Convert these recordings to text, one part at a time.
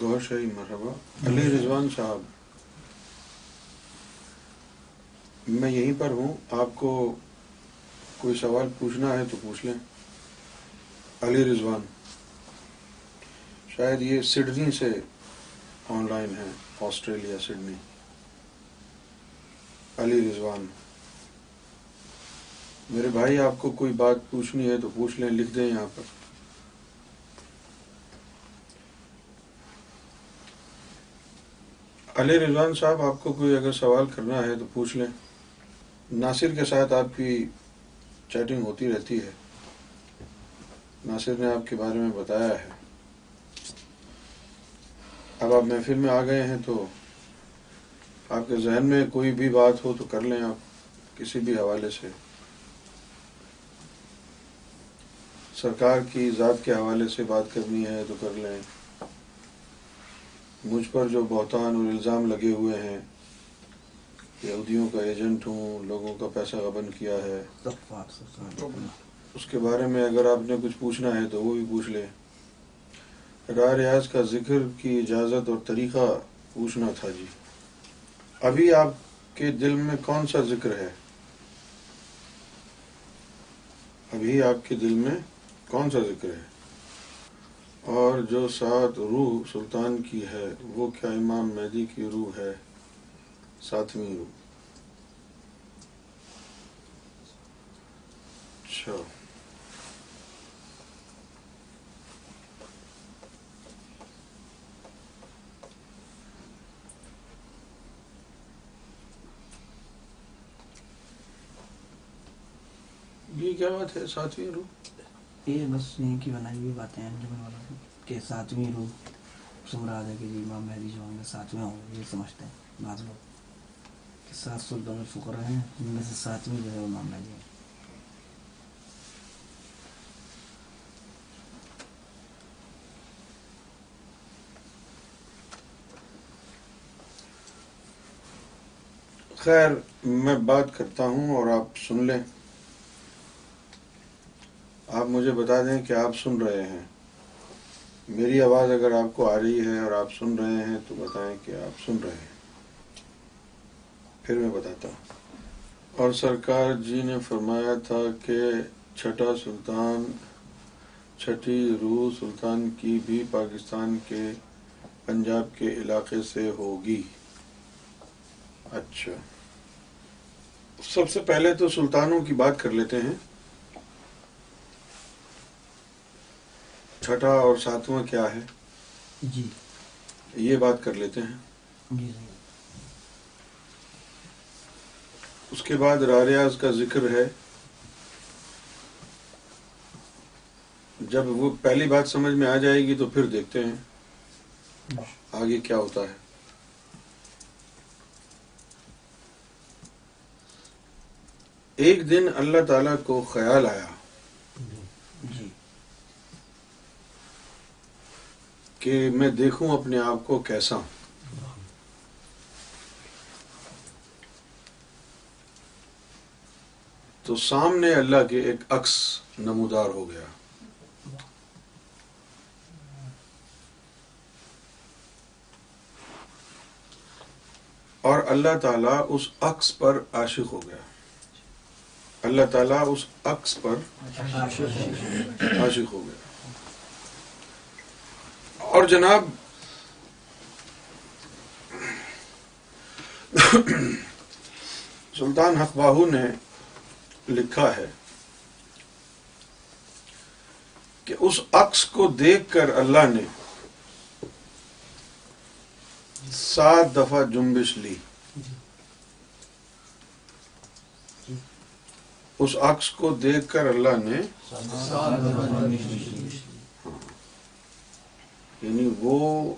گوہر شاہی مرحبا. علی رضوان صاحب، میں یہیں پر ہوں، آپ کو کوئی سوال پوچھنا ہے تو پوچھ لیں. علی رضوان شاید یہ سڈنی سے آن لائن ہے، آسٹریلیا سڈنی. علی رضوان میرے بھائی، آپ کو کوئی بات پوچھنی ہے تو پوچھ لیں، لکھ دیں یہاں پر. علی رضوان صاحب، آپ کو کوئی اگر سوال کرنا ہے تو پوچھ لیں. ناصر کے ساتھ آپ کی چیٹنگ ہوتی رہتی ہے، ناصر نے آپ کے بارے میں بتایا ہے. اب آپ محفل میں آ گئے ہیں تو آپ کے ذہن میں کوئی بھی بات ہو تو کر لیں آپ، کسی بھی حوالے سے. سرکار کی ذات کے حوالے سے بات کرنی ہے تو کر لیں. مجھ پر جو بہتان اور الزام لگے ہوئے ہیں، یہودیوں کا ایجنٹ ہوں، لوگوں کا پیسہ غبن کیا ہے، اس کے بارے میں اگر آپ نے کچھ پوچھنا ہے تو وہ بھی پوچھ لیں. راہ ریاض کا ذکر کی اجازت اور طریقہ پوچھنا تھا جی. ابھی آپ کے دل میں کون سا ذکر ہے؟ ابھی آپ کے دل میں کون سا ذکر ہے؟ اور جو سات روح سلطان کی ہے وہ کیا امام مہدی کی روح ہے، ساتویں روح؟ اچھا، یہ کیا بات ہے ساتویں روح؟ یہ بس یہیں کی بنائی ہوئی باتیں ہیں انجمن والوں کی کہ ساتویں روح سے مراد ہے کہ جی امام مہدی جو ہوں گے ساتویں ہوں گے. یہ سمجھتے ہیں بعض لوگ کہ 7 سلطان الفقراء ہیں، جن میں سے ساتویں جو ہے امام مہدی ہیں. خیر، میں بات کرتا ہوں اور آپ سن لیں. آپ مجھے بتا دیں کہ آپ سن رہے ہیں. میری آواز اگر آپ کو آ رہی ہے اور آپ سن رہے ہیں تو بتائیں کہ آپ سن رہے ہیں، پھر میں بتاتا ہوں. اور سرکار جی نے فرمایا تھا کہ چھٹا سلطان، چھٹی روح سلطان کی بھی پاکستان کے پنجاب کے علاقے سے ہوگی. اچھا، سب سے پہلے تو سلطانوں کی بات کر لیتے ہیں. چھٹا اور ساتواں کیا ہے جی یہ بات کر لیتے ہیں. جی جی. اس کے بعد راہ ریاض کا ذکر ہے. جب وہ پہلی بات سمجھ میں آ جائے گی تو پھر دیکھتے ہیں آگے کیا ہوتا ہے. ایک دن اللہ تعالیٰ کو خیال آیا جی کہ میں دیکھوں اپنے آپ کو کیسا ہوں. تو سامنے اللہ کے ایک عکس نمودار ہو گیا. اور اللہ تعالیٰ اس عکس پر عاشق ہو گیا. اللہ تعالیٰ اس عکس پر عاشق ہو گیا. اور جناب سلطان حق باہو نے لکھا ہے کہ اس عکس کو دیکھ کر اللہ نے 7 دفعہ جنبش لی. اس عکس کو دیکھ کر اللہ نے یعنی وہ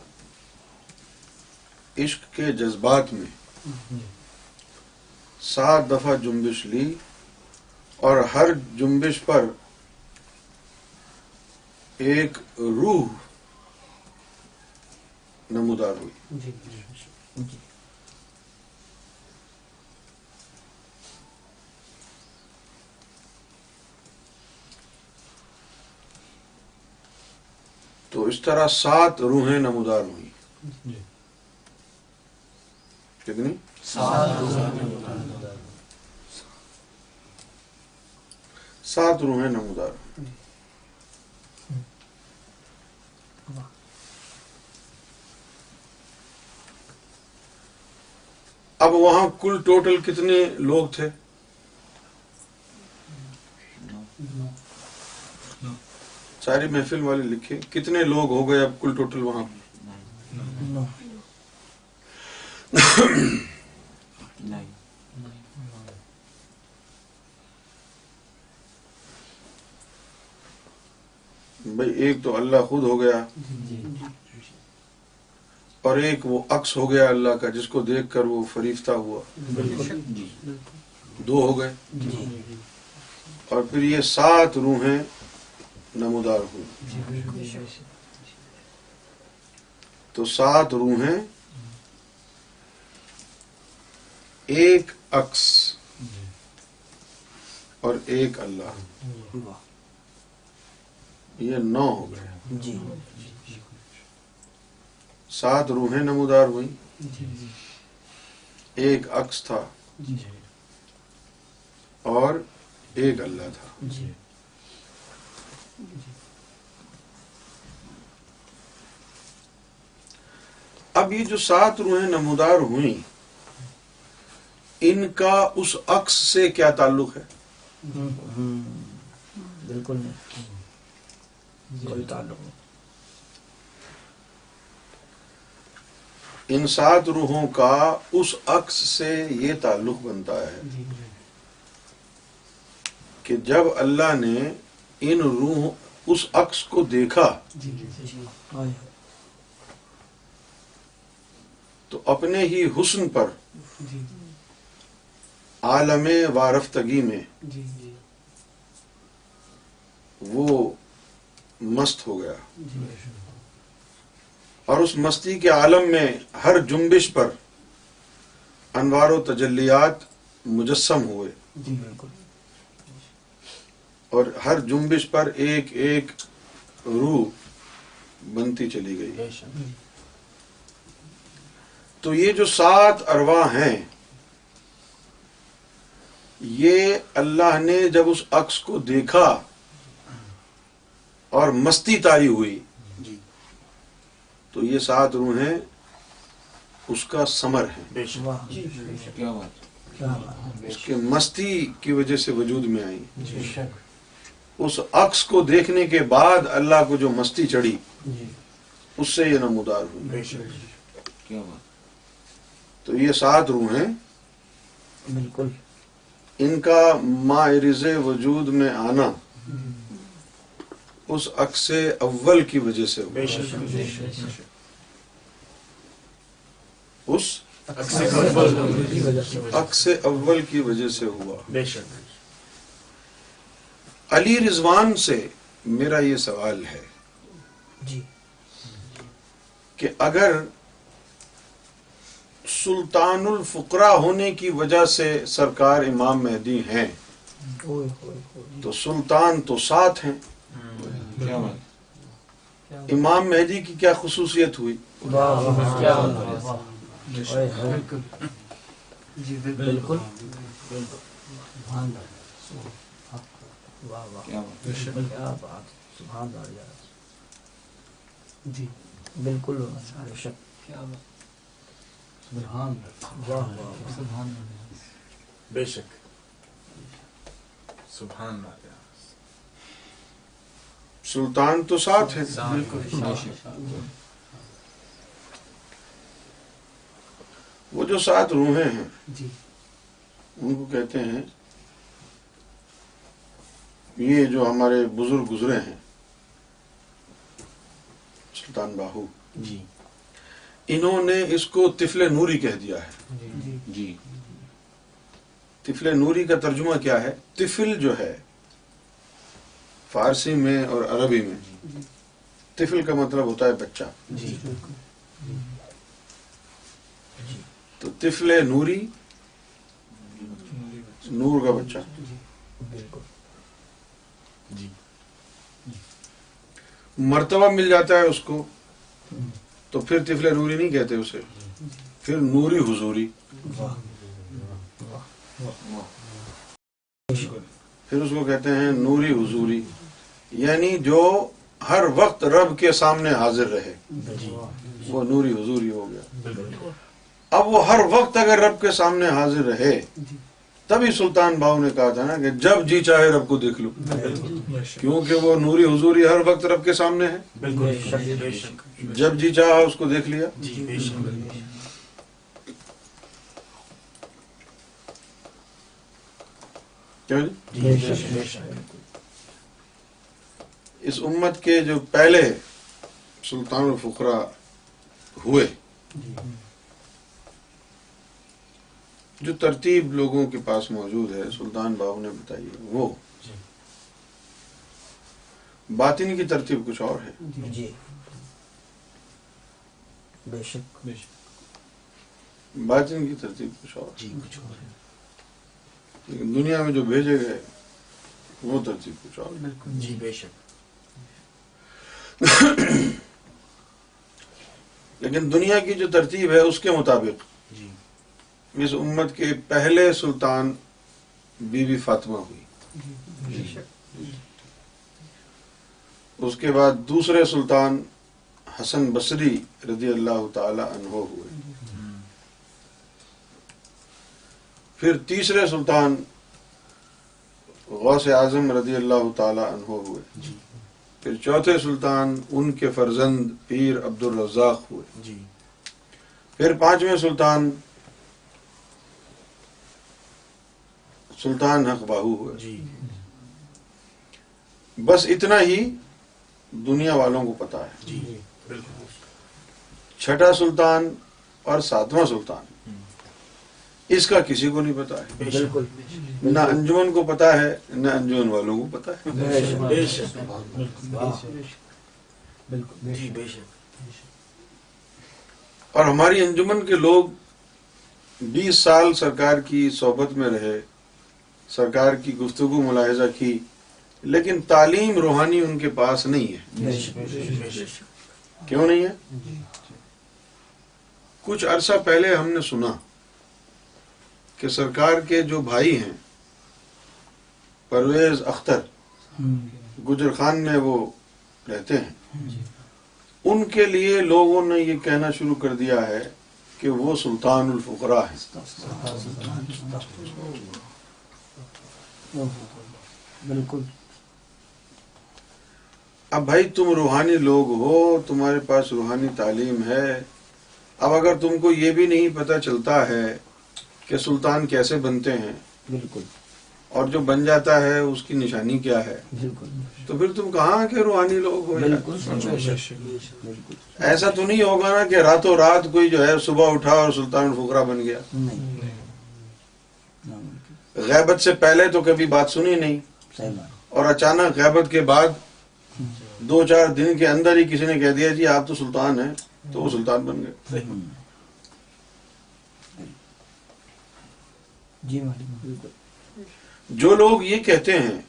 عشق کے جذبات میں 7 دفعہ جنبش لی اور ہر جنبش پر ایک روح نمودار ہوئی. جی جی. تو اس طرح 7 روحیں نمودار ہوئی. کتنی؟ 7 روحیں نمودار ہوئی. اب وہاں کل ٹوٹل کتنے لوگ تھے؟ ساری محفل والے لکھے کتنے لوگ ہو گئے اب کل ٹوٹل وہاں؟ بھئی ایک تو اللہ خود ہو گیا اور ایک وہ عکس ہو گیا اللہ کا جس کو دیکھ کر وہ فریفتہ ہوا. 2 ہو گئے. اور پھر یہ 7 روحیں نمودار ہوئی. تو 7 روحیں ایک عکس اور ایک اللہ، یہ 9 ہو گئے. 7 روحیں نمودار ہوئی، ایک عکس تھا اور ایک اللہ تھا. اب یہ جو 7 روحیں نمودار ہوئیں ان کا اس عکس سے کیا تعلق ہے؟ بالکل نہیں، کوئی تعلق نہیں. ان 7 روحوں کا اس عکس سے یہ تعلق بنتا ہے کہ جب اللہ نے ان روح اس عکس کو دیکھا تو اپنے ہی حسن پر عالم وارفتگی میں وہ مست ہو گیا، اور اس مستی کے عالم میں ہر جنبش پر انوار و تجلیات مجسم ہوئے، اور ہر جنبش پر ایک ایک روح بنتی چلی گئی. تو یہ جو 7 ارواح ہیں یہ اللہ نے جب اس عکس کو دیکھا اور مستی طاری ہوئی تو یہ 7 روحیں اس کا ثمر ہیں، اس کے مستی کی وجہ سے وجود میں آئی. اس عکس کو دیکھنے کے بعد اللہ کو جو مستی چڑھی اس سے یہ نمودار ہوئی. تو یہ 7 روحیں بالکل ان کا معرض وجود میں آنا اس عکس اول کی وجہ سے ہوا. اس عکس اول کی وجہ سے ہوا. علی رضوان سے میرا یہ سوال ہے کہ اگر سلطان الفقراء ہونے کی وجہ سے سرکار امام مہدی ہیں تو سلطان تو 7 ہیں، امام مہدی کی کیا خصوصیت ہوئی؟ بالکل بالکل بے شک سبحان اللہ. سلطان تو 7 ہیں، وہ جو 7 روحیں ہیں ان کو کہتے ہیں، یہ جو ہمارے بزرگ گزرے ہیں سلطان باہو انہوں نے اس کو طفل نوری کہہ دیا ہے. طفل نوری کا ترجمہ کیا ہے؟ طفل جو ہے فارسی میں اور عربی میں طفل کا مطلب ہوتا ہے بچہ. تو طفل نوری نور کا بچہ. مرتبہ مل جاتا ہے اس کو تو پھر طفل نوری نہیں کہتے اسے، پھر نوری حضوری، پھر اس کو کہتے ہیں نوری حضوری، یعنی جو ہر وقت رب کے سامنے حاضر رہے، وہ نوری حضوری ہو گیا۔ اب وہ ہر وقت اگر رب کے سامنے حاضر رہے، تبھی سلطان باؤ نے کہا تھا نا کہ جب جی چاہے رب کو دیکھ لو، کیونکہ وہ نوری حضوری ہر وقت رب کے سامنے ہے، جب جی چاہا اس کو دیکھ لیا۔ کیوں جی؟ اس امت کے جو پہلے سلطان الفقراء ہوئے، جو ترتیب لوگوں کے پاس موجود ہے سلطان باہو نے بتائی ہے، وہ باطن کی ترتیب کچھ اور ہے۔ جی بے شک، باطن کی ترتیب کچھ اور، لیکن دنیا میں جو بھیجے گئے وہ ترتیب کچھ اور۔ جی بے شک۔ لیکن دنیا کی جو ترتیب ہے اس کے مطابق اس امت کے پہلے سلطان بی بی فاطمہ ہوئی، اس کے بعد دوسرے سلطان حسن بصری رضی اللہ تعالی عنہ ہوئے، پھر تیسرے سلطان غوث اعظم رضی اللہ تعالی عنہ ہوئے، پھر چوتھے سلطان ان کے فرزند پیر عبد الرزاق ہوئے، پھر پانچویں سلطان سلطان حق باہو ہوئے۔ بس اتنا ہی دنیا والوں کو پتا ہے۔ چھٹا سلطان اور ساتواں سلطان اس کا کسی کو نہیں پتا ہے، نہ انجمن کو پتا ہے نہ انجمن والوں کو پتا ہے۔ اور ہماری انجمن کے لوگ 20 سال سرکار کی صحبت میں رہے، سرکار کی گفتگو ملاحظہ کی، لیکن تعلیم روحانی ان کے پاس نہیں ہے۔ کیوں نہیں ہے؟ کچھ عرصہ پہلے ہم نے سنا کہ سرکار کے جو بھائی ہیں پرویز اختر گجر خان میں وہ رہتے ہیں، ان کے لیے لوگوں نے یہ کہنا شروع کر دیا ہے کہ وہ سلطان الفقراء ہیں۔ بالکل۔ اب بھائی تم روحانی لوگ ہو، تمہارے پاس روحانی تعلیم ہے، اب اگر تم کو یہ بھی نہیں پتہ چلتا ہے کہ سلطان کیسے بنتے ہیں، بالکل، اور جو بن جاتا ہے اس کی نشانی کیا ہے، بالکل، تو پھر تم کہاں کے روحانی لوگ ہو یار؟ بالکل ایسا تو نہیں ہوگا نا کہ راتوں رات کوئی جو ہے صبح اٹھا اور سلطان الفقراء بن گیا؟ نہیں، غیبت سے پہلے تو کبھی بات سنی نہیں، صحیح بات۔ اور اچانک غیبت کے بعد 2-4 دن کے اندر ہی کسی نے کہہ دیا جی آپ تو سلطان ہیں، تو وہ سلطان بن گئے۔ جی بالکل۔ جو لوگ یہ کہتے ہیں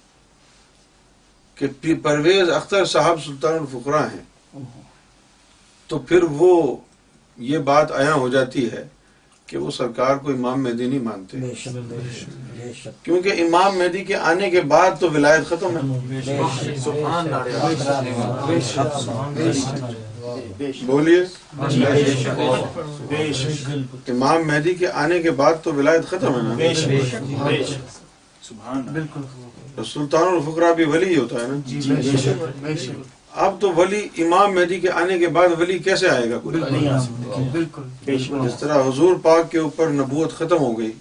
کہ پرویز اختر صاحب سلطان الفقراء ہیں، تو پھر وہ یہ بات عیاں ہو جاتی ہے کہ وہ سرکار کو امام مہدی نہیں مانتے، بے شک، بے شک، کیونکہ امام مہدی کے آنے کے بعد تو ولایت ختم ہے۔ بولیے، امام مہدی کے آنے کے بعد تو ولایت ختم ہے نا۔ بالکل، تو سلطان الفقراء بھی ولی ہوتا ہے نا۔ اب تو ولی امام مہدی کے آنے کے بعد ولی کیسے آئے گا کوئی؟ بالکل، جس طرح حضور پاک کے اوپر نبوت ختم ہو گئی،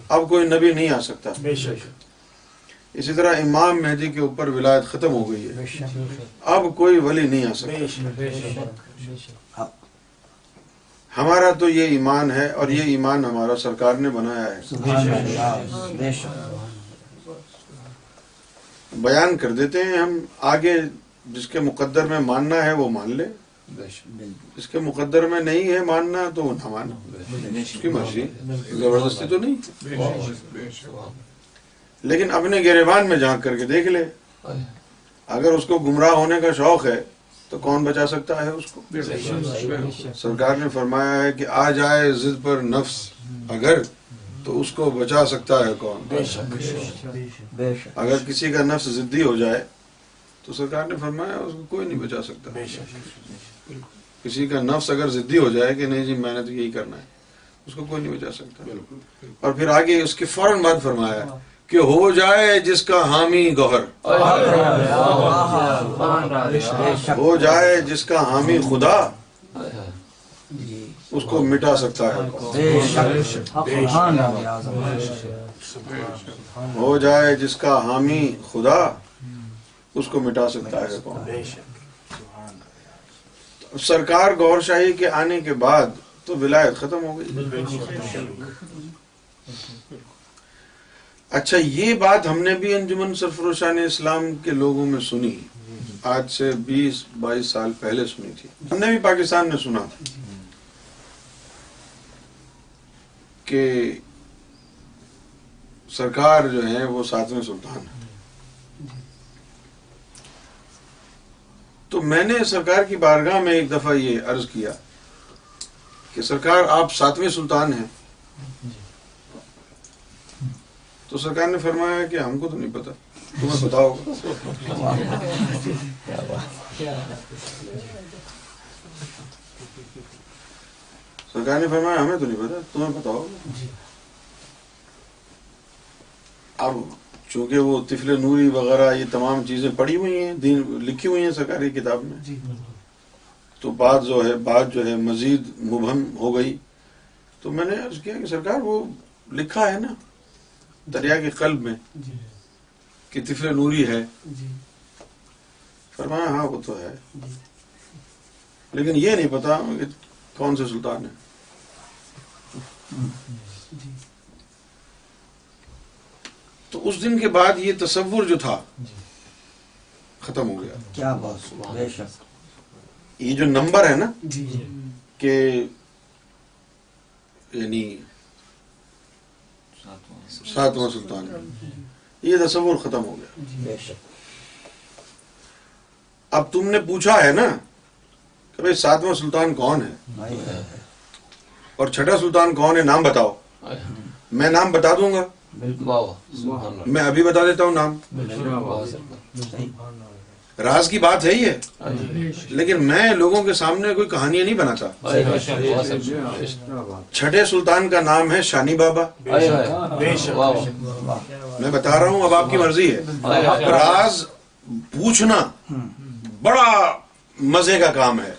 اب کوئی نبی نہیں آ سکتا، اسی طرح امام مہدی کے اوپر ولایت ختم ہو گئی ہے، اب کوئی ولی نہیں آ سکتا۔ ہمارا تو یہ ایمان ہے، اور یہ ایمان ہمارا سرکار نے بنایا ہے۔ سبحان اللہ، بے شک، بیان کر دیتے ہیں ہم آگے، جس کے مقدر میں ماننا ہے وہ مان لے، جس کے مقدر میں نہیں ہے ماننا تو وہ نہ مانا، اس کی مرضی، زبردستی تو نہیں۔ لیکن اپنے گریبان میں جھانک کر کے دیکھ لے، اگر اس کو گمراہ ہونے کا شوق ہے تو کون بچا سکتا ہے اس کو؟ سرکار نے فرمایا ہے کہ آ جائے ضد پر نفس اگر، تو اس کو بچا سکتا ہے کون؟ بے شک اگر کسی کا نفس ضدی ہو جائے تو سرکار نے فرمایا اس کو کوئی نہیں بچا سکتا. بے شک کسی کا نفس اگر ضدی ہو جائے کہ نہیں جی میں نے تو یہی کرنا ہے، اس کو کوئی نہیں بچا سکتا. اور پھر آگے اس کے فوراً بعد فرمایا کہ ہو جائے جس کا حامی گوہر، ہو جائے جس کا حامی خدا، اس کو مٹا سکتا ہے کون؟ ہو جائے جس کا حامی خدا، اس کو مٹا سکتا ہے کون؟ بے شک سرکار گوھر شاہی کے آنے کے بعد تو ولایت ختم ہو گئی. اچھا یہ بات ہم نے بھی انجمن سرفروشان اسلام کے لوگوں میں سنی، آج سے 20-22 سال پہلے سنی تھی. ہم نے بھی پاکستان میں سنا تھا کہ سرکار جو ہیں وہ 7ویں سلطان ہیں. تو میں نے سرکار کی بارگاہ میں ایک دفعہ یہ عرض کیا کہ سرکار آپ 7ویں سلطان ہیں. تو سرکار نے فرمایا کہ ہم کو تو نہیں پتا، تمہیں پتا ہوگا. سرکار نے فرمایا ہمیں تو نہیں پتا، تمہیں پتا ہوگا. اب چونکہ وہ طفل نوری وغیرہ یہ تمام چیزیں پڑھی ہوئی ہیں، دین لکھی ہوئی ہیں سرکاری کتاب میں، تو بات جو ہے مزید مبہم ہو گئی. تو میں نے عرض کیا کہ سرکار وہ لکھا ہے نا دریا کے قلب میں کہ طفل نوری ہے. فرمایا ہاں وہ تو ہے، لیکن یہ نہیں پتا کہ کون سے سلطان ہے. تو اس دن کے بعد یہ تصور جو تھا ختم ہو گیا. کیا بات، بے شک. یہ جو نمبر ہے نا کہ یعنی 7واں سلطان، یہ تصور ختم ہو گیا. بے شک. اب تم نے پوچھا ہے نا کہ بھئی 7واں سلطان کون ہے اور 6واں سلطان کون ہے، نام بتاؤ. میں نام بتا دوں گا، میں ابھی بتا دیتا ہوں نام. راز کی بات ہے یہ، لیکن میں لوگوں کے سامنے کوئی کہانیاں نہیں بناتا. 6 سلطان کا نام ہے شانی بابا. میں بتا رہا ہوں، اب آپ کی مرضی ہے. راز پوچھنا بڑا مزے کا کام ہے،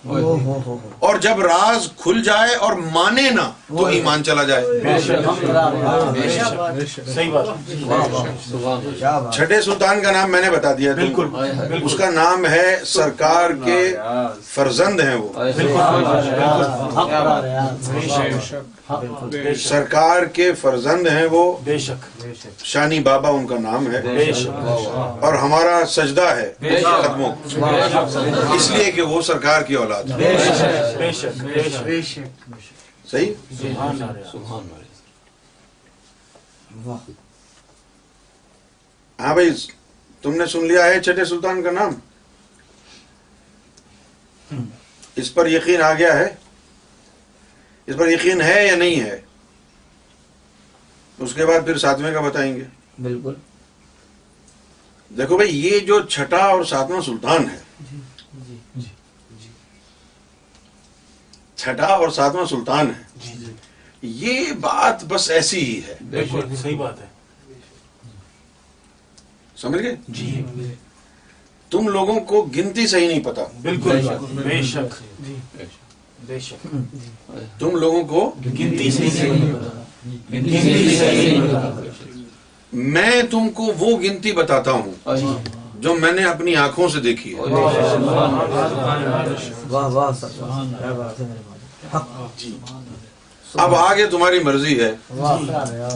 اور جب راز کھل جائے اور مانے نا تو ایمان چلا جائے. صحیح بات. 6 سلطان کا نام میں نے بتا دیا. بالکل. اس کا نام ہے سرکار کے فرزند ہیں وہ، سرکار کے فرزند ہیں وہ. بے شک شانی بابا ان کا نام ہے، بے شک. اور ہمارا سجدہ ہے قدموں، اس لیے کہ وہ سرکار کی اولاد ہے. بے شک بے شک. صحیح. ہاں بھائی تم نے سن لیا ہے 6 سلطان کا نام، اس پر یقین آ گیا ہے؟ اس پر یقین ہے یا نہیں ہے؟ اس کے بعد پھر 7ویں کا بتائیں گے. بالکل. دیکھو بھائی یہ جو 6واں اور 7واں سلطان ہے، 6واں اور 7واں سلطان ہے، یہ بات بس ایسی ہی ہے. بالکل صحیح بات ہے. سمجھ گئے؟ جی تم لوگوں کو گنتی صحیح نہیں پتا. بالکل بے شک بے شک. تم لوگوں کو گنتی صحیح. میں تم کو وہ گنتی بتاتا ہوں جو میں نے اپنی آنکھوں سے دیکھی ہے. واہ واہ سر، کیا بات ہے میرے بھائی. اب آگے تمہاری مرضی ہے،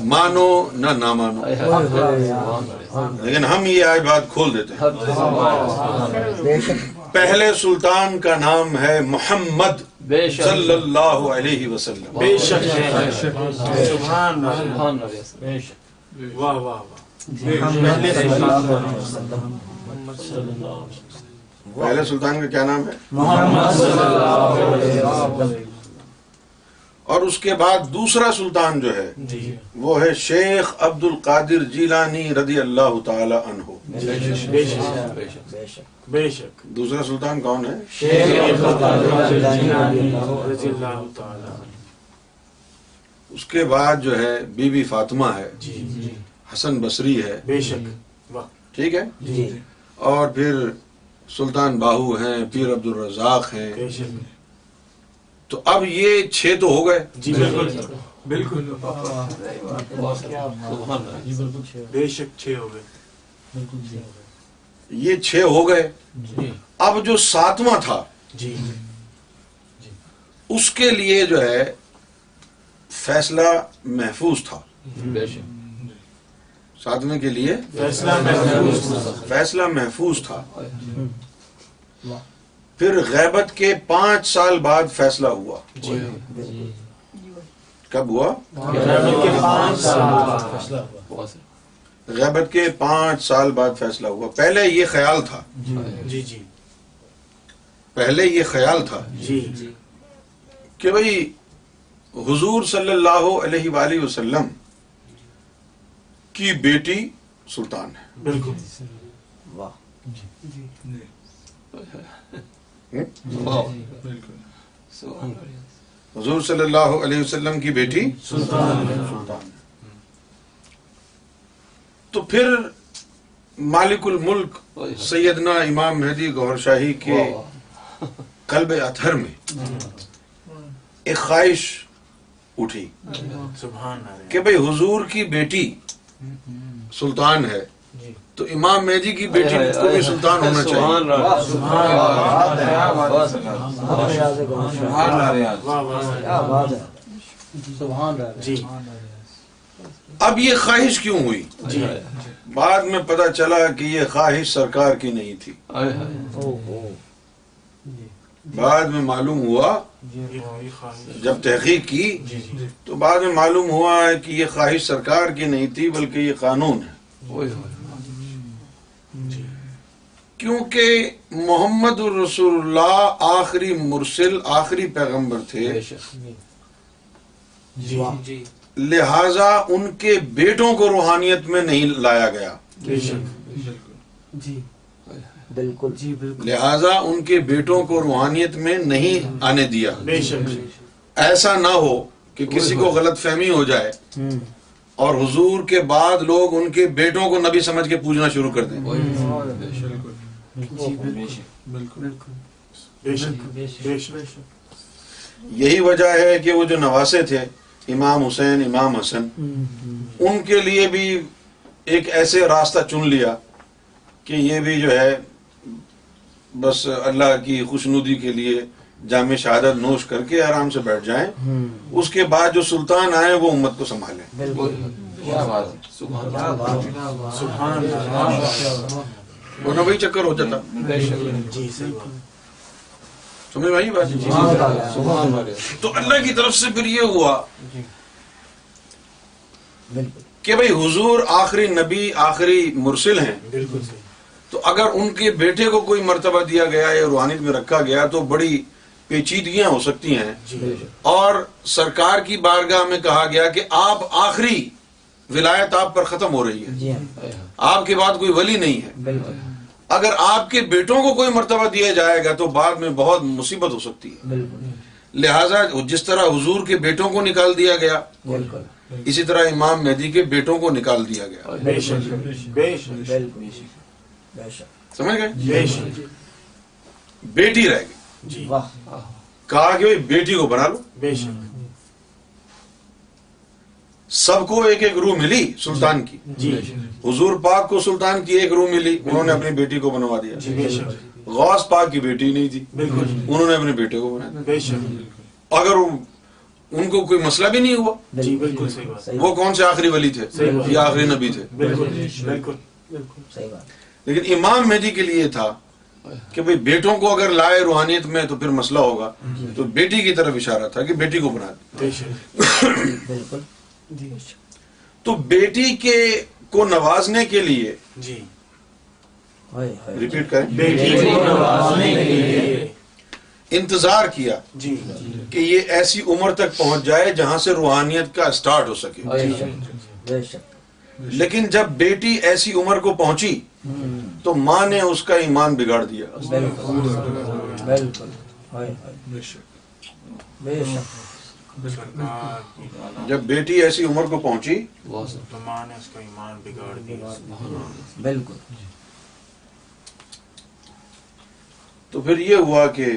مانو نہ مانو، لیکن ہم یہ آج بات کھول دیتے ہیں. پہلے سلطان کا نام ہے محمد صلی اللہ علیہ وسلم. بے شک سبحان اللہ. واہ واہ واہ. پہلے سلطان کا کیا نام ہے؟ محمد صلی اللہ علیہ وسلم. اور اس کے بعد دوسرا سلطان جو ہے جی وہ ہے شیخ عبد القادر جیلانی رضی اللہ تعالی عنہ. بے شک بے شک. دوسرا سلطان کون ہے؟ شیخ عبد القادر جیلانی رضی اللہ تعالی عنہ. اس کے بعد جو ہے بی بی فاطمہ ہے، جی جی حسن بصری ہے، بے شک. واہ. ٹھیک ہے، جی اور پھر سلطان باہو ہیں، پیر عبد الرزاق ہیں. بے شک. تو اب یہ 6 تو ہو گئے. جی بالکل بالکل. بے شک 6 ہو گئے. یہ 6 ہو گئے. اب جو 7واں تھا جی اس کے لیے جو ہے فیصلہ محفوظ تھا. 7ویں کے لیے فیصلہ محفوظ. فیصلہ محفوظ تھا. پھر غیبت کے 5 سال بعد فیصلہ ہوا. جی کب ہوا؟ غیبت کے 5 سال فیصلہ ہوا. غیبت کے 5 سال بعد فیصلہ ہوا. پہلے یہ خیال تھا، جی جی پہلے یہ خیال تھا جی کہ بھئی حضور صلی اللہ علیہ وآلہ وسلم کی بیٹی سلطان ہے. بالکل. واہ. حضور صلی اللہ علیہ وسلم کی بیٹی سلطان سلطان ہے. تو پھر مالک الملک سیدنا امام مہدی گوہر شاہی کے قلب اطہر میں ایک خواہش اٹھی سبحان اللہ. کہ بھئی حضور کی بیٹی سلطان ہے جی تو امام مہدی کی بیٹی کو بھی سلطان ہونا چاہیے. جی اب یہ خواہش کیوں ہوئی؟ جی بعد میں پتا چلا کہ یہ خواہش سرکار کی نہیں تھی. بعد میں معلوم ہوا یہ خواہش. جب تحقیق کی جی جی تو بعد میں معلوم ہوا ہے کہ یہ خواہش سرکار کی نہیں تھی بلکہ یہ قانون ہے. کیونکہ محمد الرسول اللہ آخری مرسل، آخری پیغمبر تھے، جی جی لہذا ان کے بیٹوں کو روحانیت میں نہیں لایا گیا. بے شک. جی بالکل. جی بالکل. لہذا ان کے بیٹوں کو روحانیت میں نہیں آنے دیا. بے شک. ایسا نہ ہو کہ کسی کو غلط فہمی ہو جائے اور حضور کے بعد لوگ ان کے بیٹوں کو نبی سمجھ کے پوجنا شروع کر دیں. بالکل. بے شک بے شک. یہی وجہ ہے کہ وہ جو نواسے تھے امام حسین، امام حسن، ان کے لیے بھی ایک ایسے راستہ چن لیا کہ یہ بھی جو ہے بس اللہ کی خوشنودی کے لیے جام شہادت نوش کر کے آرام سے بیٹھ جائیں. اس کے بعد جو سلطان آئے وہ امت کو سنبھالیں. سبحان اللہ. ورنہ وہی چکر ہو جاتا. جی صحیح بات. سمجھ میں آئی بات؟ تو اللہ کی طرف سے پھر یہ ہوا کہ بھئی حضور آخری نبی، آخری مرسل ہیں، بالکل صحیح. تو اگر ان کے بیٹے کو کوئی مرتبہ دیا گیا یا روحانیت میں رکھا گیا تو بڑی پیچیدگیاں ہو سکتی ہیں. جی اور سرکار کی بارگاہ میں کہا گیا کہ آپ آخری ولایت آپ پر ختم ہو رہی ہے، جی آپ کے بعد کوئی ولی نہیں ہے. بالکل. اگر آپ کے بیٹوں کو کوئی مرتبہ دیا جائے گا تو بعد میں بہت مصیبت ہو سکتی ہے. بالکل. لہٰذا جس طرح حضور کے بیٹوں کو نکال دیا گیا بالکل. اسی طرح امام مہدی کے بیٹوں کو نکال دیا گیا. بے شک بے شک بالکل. بے شک. سمجھ گئے؟ بے شک. بیٹی رہ گئی. جی واہ. کہا کہ بھئی بیٹی کو بنا لو. بے شک. سب کو ایک ایک روح ملی سلطان کی. جی حضور پاک کو سلطان کی ایک روح ملی، انہوں نے اپنی بیٹی کو بنوا دیا. جی بے شک. غوث پاک کی بیٹی نہیں تھی، بالکل. انہوں نے اپنے بیٹے کو بنا دیا. بے شک. اگر ان کو کوئی مسئلہ بھی نہیں ہوا، جی بالکل صحیح بات. وہ کون سے آخری ولی تھے صحیح بات. یا آخری نبی تھے؟ بالکل بالکل. صحیح بات. لیکن امام مہدی کے لیے تھا کہ بھئی بیٹوں کو اگر لائے روحانیت میں تو پھر مسئلہ ہوگا، تو بیٹی کی طرف اشارہ تھا کہ بیٹی کو بنا دے. بے شک. بالکل. تو بیٹی کے کو نوازنے کے لیے جی ریپیٹ کریں. بیٹی کو نوازنے کے لیے انتظار کیا جی کہ یہ ایسی عمر تک پہنچ جائے جہاں سے روحانیت کا سٹارٹ ہو سکے. بے شک لیکن جب بیٹی ایسی عمر کو پہنچی تو ماں نے اس کا ایمان بگاڑ دیا. بالکل بالکل بے شک جب بیٹی ایسی عمر کو پہنچی تو ماں نے اس کا ایمان بگاڑ دیا. بالکل. تو پھر یہ ہوا کہ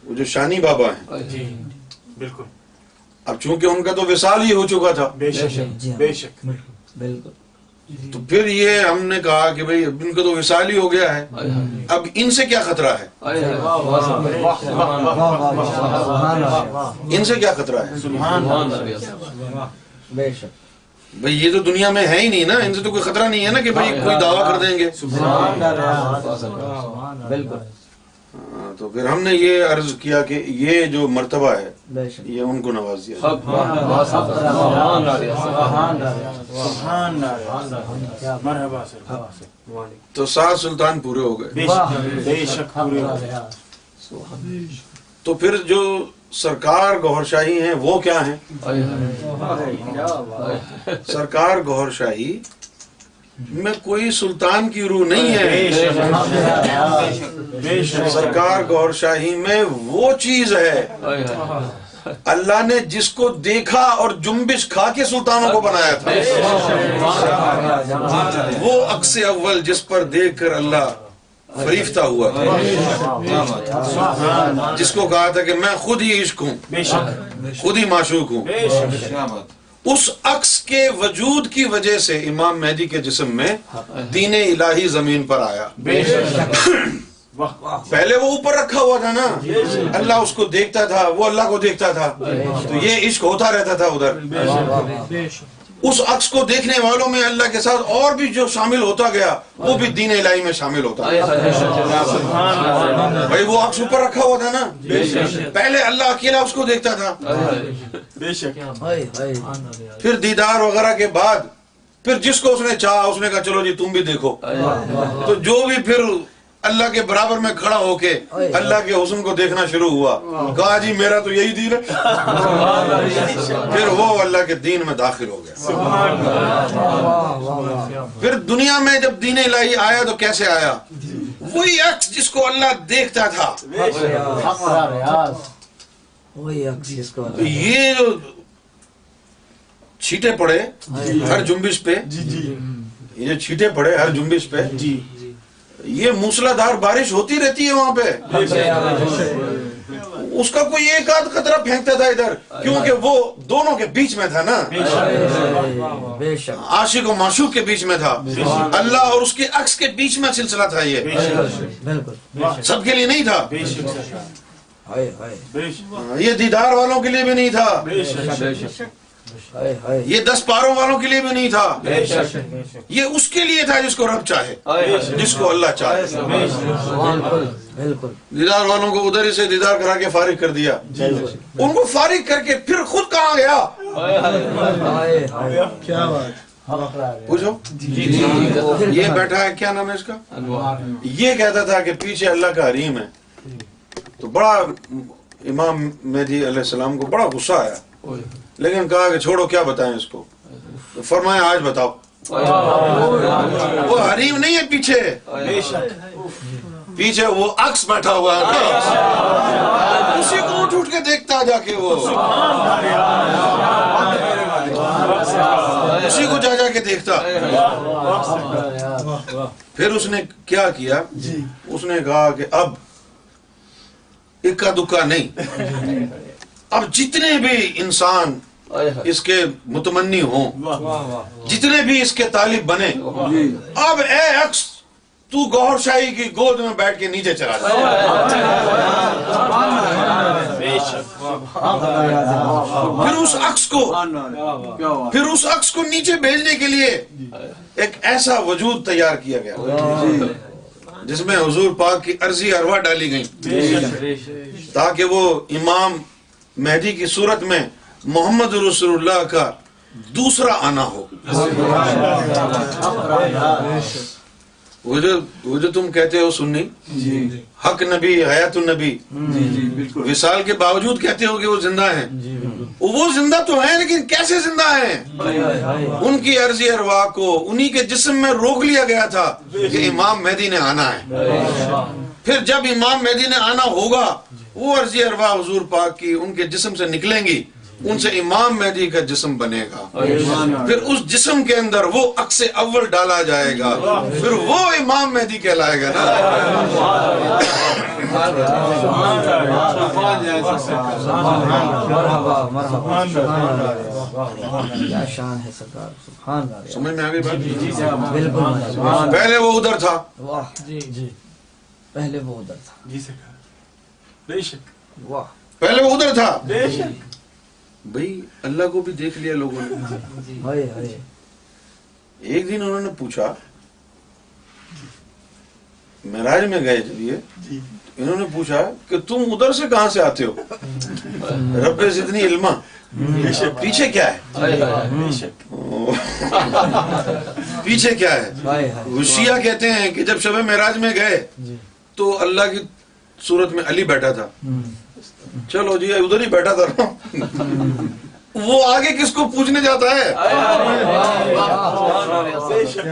وہ جو شانی بابا ہیں جی بالکل اب چونکہ ان کا تو وصال ہی ہو چکا تھا بے شک بے شک بالکل. تو پھر یہ ہم نے کہا کہ بھئی اب ان کا تو وصال ہی ہو گیا ہے, اب ان سے کیا خطرہ ہے, ان سے کیا خطرہ ہے. بے شک بھئی یہ تو دنیا میں ہے ہی نہیں نا, ان سے تو کوئی خطرہ نہیں ہے نا کہ بھئی کوئی دعویٰ کر دیں گے. بالکل. تو پھر ہم نے یہ عرض کیا کہ یہ جو مرتبہ ہے بے شک یہ ان کو نواز دیا. مرحبا سر. تو 7 سلطان پورے ہو گئے. بے شک پورے ہو گئے. تو پھر جو سرکار گوھر شاہی ہیں وہ کیا ہیں؟ سرکار گوھر شاہی میں کوئی سلطان کی روح نہیں ہے. سرکار گوھر شاہی میں وہ چیز ہے اللہ نے جس کو دیکھا اور جنبش کھا کے سلطانوں کو بنایا تھا. وہ عکس اول جس پر دیکھ کر اللہ فریفتہ ہوا تھا, جس کو کہا تھا کہ میں خود ہی عشق ہوں, خود ہی معشوق ہوں. اس عکس کے وجود کی وجہ سے امام مہدی کے جسم میں دین الہی زمین پر آیا. پہلے وہ اوپر رکھا ہوا تھا نا, اللہ اس کو دیکھتا تھا, وہ اللہ کو دیکھتا تھا, تو یہ عشق ہوتا رہتا تھا ادھر. اس عکس کو دیکھنے والوں میں اللہ کے ساتھ اور بھی جو شامل ہوتا گیا وہ بھی دین الہی میں شامل ہوتا گیا. بھائی وہ عکس اوپر رکھا ہوا تھا نا, پہلے اللہ اکیلا اس کو دیکھتا تھا. پھر دیدار وغیرہ کے بعد پھر جس کو اس نے چاہا اس نے کہا چلو جی تم بھی دیکھو. تو جو بھی پھر اللہ کے برابر میں کھڑا ہو کے اللہ کے حسن کو دیکھنا شروع ہوا, کہا جی میرا تو یہی دین ہے. پھر وہ اللہ کے دین میں داخل ہو گیا. پھر دنیا میں جب دین الہی آیا تو کیسے آیا؟ وہی عکس جس کو اللہ دیکھتا تھا. یہ جو چھیٹے پڑے ہر جنبش پہ, یہ جو چھیٹے پڑے ہر جنبش پہ, یہ موسلادھار بارش ہوتی رہتی ہے وہاں پہ. اس کا کوئی ایک آدھ قطرہ پھینکتا تھا ادھر, کیونکہ وہ دونوں کے بیچ میں تھا نا, عاشق و معشوق کے بیچ میں تھا, اللہ اور اس کے عکس کے بیچ میں سلسلہ تھا. یہ سب کے لیے نہیں تھا, یہ دیدار والوں کے لیے بھی نہیں تھا, یہ 10 پاروں والوں کے لیے بھی نہیں تھا. یہ اس کے لیے تھا جس کو رب چاہے, جس کو اللہ چاہے. دیدار والوں کو ادھر ہی سے دیدار کرا کے فارغ کر دیا. ان کو فارغ کر کے پھر خود کہاں گیا؟ پوچھو. یہ بیٹھا ہے, کیا نام ہے اس کا؟ یہ کہتا تھا کہ پیچھے اللہ کا حریم ہے. تو بڑا امام مہدی علیہ السلام کو بڑا غصہ آیا, لیکن کہا کہ چھوڑو کیا بتائیں اس کو. تو فرمایا آج بتاؤ. وہ حریم نہیں ہے پیچھے, پیچھے وہ عکس بیٹھا ہوا ہے, اسی کو اٹھ اٹھ کے دیکھتا جا کے, وہ اسی کو جا جا کے دیکھتا. پھر اس نے کیا کیا, اس نے کہا کہ اب اکا دکا نہیں, اب جتنے بھی انسان اس کے متمنی ہوں, جتنے بھی اس کے طالب بنے, اب اے عکس تو گوھر شاہی کی گود میں بیٹھ کے نیچے چلا جا. پھر اس عکس کو نیچے بھیجنے کے لیے ایک ایسا وجود تیار کیا گیا جس میں حضور پاک کی عرضی ارواح ڈالی گئی, تاکہ وہ امام مہدی کی صورت میں محمد رسول اللہ کا دوسرا آنا ہو. وہ جو تم کہتے ہو سنی، حق نبی حیات النبی، وصال کے باوجود کہتے ہو کہ وہ زندہ ہیں، وہ زندہ تو ہیں لیکن کیسے زندہ ہیں؟ ان کی عرضی ارواح کو انہی کے جسم میں روک لیا گیا تھا کہ امام مہدی نے آنا ہے، پھر جب امام مہدی نے آنا ہوگا وہ عرضی ارواح حضور پاک کی ان کے جسم سے نکلیں گی، ان سے امام مہدی کا جسم بنے گا، پھر اس جسم کے اندر وہ عکس اول ڈالا جائے گا، پھر وہ امام مہدی کہلائے گا نا۔ کیا شان ہے سرکار، سبحان اللہ۔ سمجھ میں آ گئی بات؟ بالکل، پہلے وہ ادھر تھا، واہ پہلے وہ ادھر تھا، جی سرکار بے شک، واہ پہلے وہ ادھر تھا بے شک، بھئی اللہ کو بھی دیکھ لیا لوگوں نے۔ ہائے ہائے، ایک دن انہوں نے پوچھا، معراج میں گئے جب یہ، انہوں نے پوچھا کہ تم ادھر سے کہاں سے آتے ہو؟ رب زدنی علما، پیچھے کیا ہے؟ بے شک، پیچھے کیا ہے؟ ہائے ہائے، شیعہ کہتے ہیں کہ جب شب معراج میں گئے تو اللہ کی صورت میں علی بیٹھا تھا، چلو جی ادھر ہی بیٹھا تھا نا، وہ آگے کس کو پوچھنے جاتا ہے؟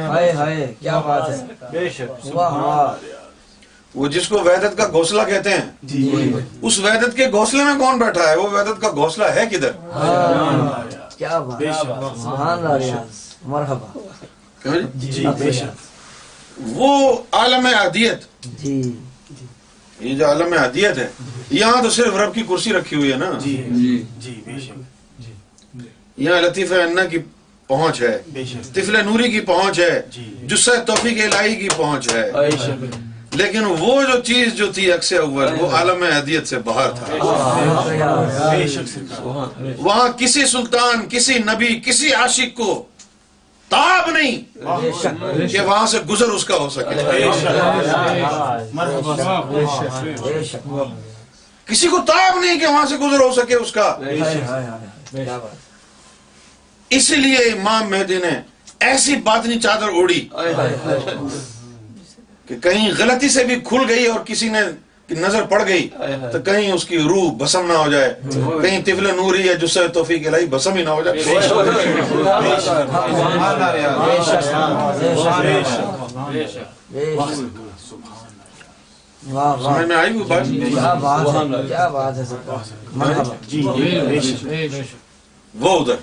ہائے ہائے، کیا بات ہے، بے شک، واہ واہ، وہ جس کو وحدت کا گھونسلہ کہتے ہیں، اس وحدت کے گھونسلے میں کون بیٹھا ہے؟ وہ وحدت کا گھونسلہ ہے کدھر؟ کیا بات ہے، سبحان اللہ، ریاض، مرحبا، کیوں جی؟ جی بے شک، وہ عالم عادیت، جی یہ جو عالم عادیت ہے، یہاں تو صرف رب کی کرسی رکھی ہوئی ہے نا، جی جی بے شک، یہاں لطیف انا کی پہنچ ہے، بے شک، طفل نوری کی پہنچ ہے، جی جسہ توفیق الہی کی پہنچ ہے، بے شک، لیکن وہ جو چیز جو تھی عکس اول، وہ عالم عادیت سے باہر تھا۔ بے شک سرکار، وہاں کسی سلطان، کسی نبی، کسی عاشق کو تاب نہیں کہ وہاں سے گزر اس کا ہو سکے، مرحبا، بے شک، بے شک، کسی کو تاب نہیں کہ وہاں سے گزر ہو سکے اس کا۔ ہائے ہائے ہائے، کیا بات، اس لیے امام مہدی نے ایسی باطنی چادر اوڑی کہ کہیں غلطی سے بھی کھل گئی اور کسی نے نظر پڑ گئی تو کہیں اس کی روح بسم نہ ہو جائے، کہیں طفل نوری ہے جس سے توفیق الہی بسم ہی نہ ہو جائے۔ واہ واہ، سمجھ میں آئی وہ بات؟ کیا بات ہے، کیا بات ہے سرکار، مرحبا، جی بے شک، وہ ادھر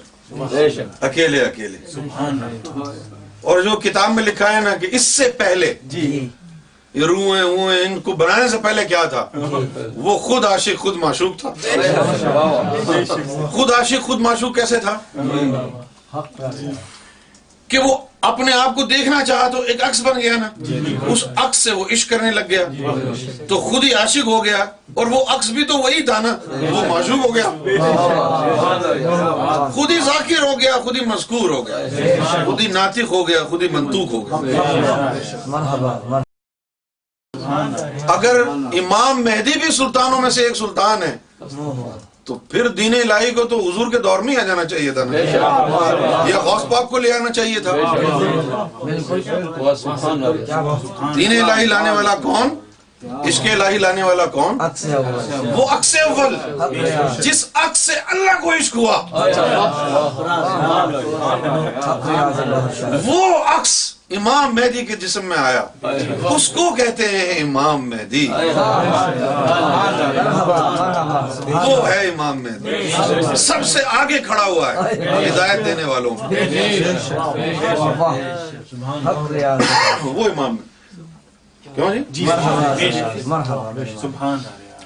اکیلے اکیلے، اور جو کتاب میں لکھا ہے نا کہ اس سے پہلے جی یہ روحیں ہوئیں، ان کو بنانے سے پہلے کیا تھا؟ وہ خود عاشق خود معشوق تھا۔ خود عاشق خود معشوق کیسے تھا؟ کہ وہ اپنے آپ کو دیکھنا چاہا تو ایک عکس بن گیا نا، اس عکس سے وہ عشق کرنے لگ گیا تو خود ہی عاشق ہو گیا، اور وہ عکس بھی تو وہی تھا نا، وہ معشوق ہو گیا، خود ہی ذاکر ہو گیا، خود ہی مذکور ہو گیا، خود ہی ناطق ہو گیا، خود ہی منطوق ہو گیا۔ مرحبا، مرحبا، اگر امام مہدی بھی سلطانوں میں سے ایک سلطان ہے تو پھر دین الہی کو تو حضور کے دور میں ہی آ جانا چاہیے تھا نا، یا غوث پاک کو لے آنا چاہیے تھا۔ بالکل، کیا بات، دین الہی لانے والا کون؟ عشق الہی لانے والا کون؟ عکس اول، وہ عکس اول، جس عکس سے اللہ کو عشق ہوا، وہ عکس امام مہدی کے جسم میں آیا، اس کو کہتے ہیں امام مہدی، وہ ہے امام مہدی، سب سے آگے کھڑا ہوا ہے ہدایت دینے والوں میں، وہ امام مہدی۔ کیوں جی؟ مرحبا، سبحان،